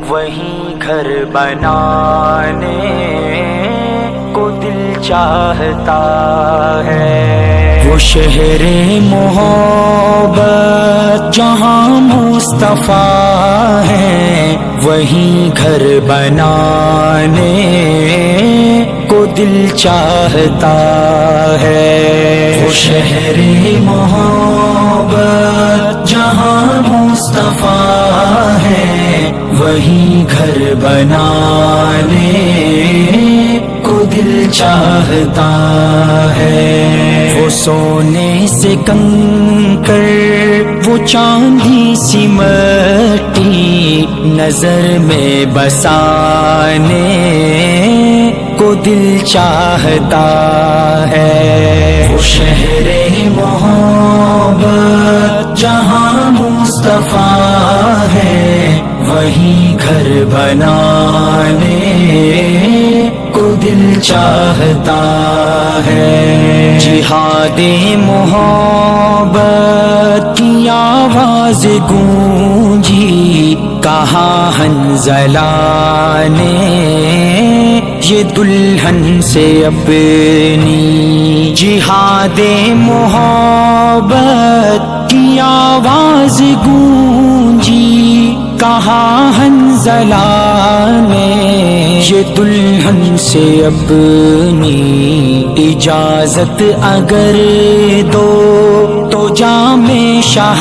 وہیں گھر بنانے کو دل چاہتا ہے، وہ شہر محبت جہاں مصطفیٰ ہے، وہیں گھر بنانے کو دل چاہتا ہے، وہ شہر محبت جہاں مصطفیٰ ہے، وہیں گھر بنانے کو دل چاہتا ہے، وہ سونے سے کنکر وہ چاندی سی مٹی نظر میں بسانے کو دل چاہتا ہے، وہ شہر محبت جہاں مصطفیٰ ہے، وہیں گھر بنانے کو دل چاہتا ہے، جہاد محبت کی آواز گونجی کہاں حنظلہ نے یہ دلہن سے اپنی، جہاد محبت کی آواز گونجی کہاں حنظلہ نے یہ دلہن سے اپنی، اجازت اگر دو تو جام شاہ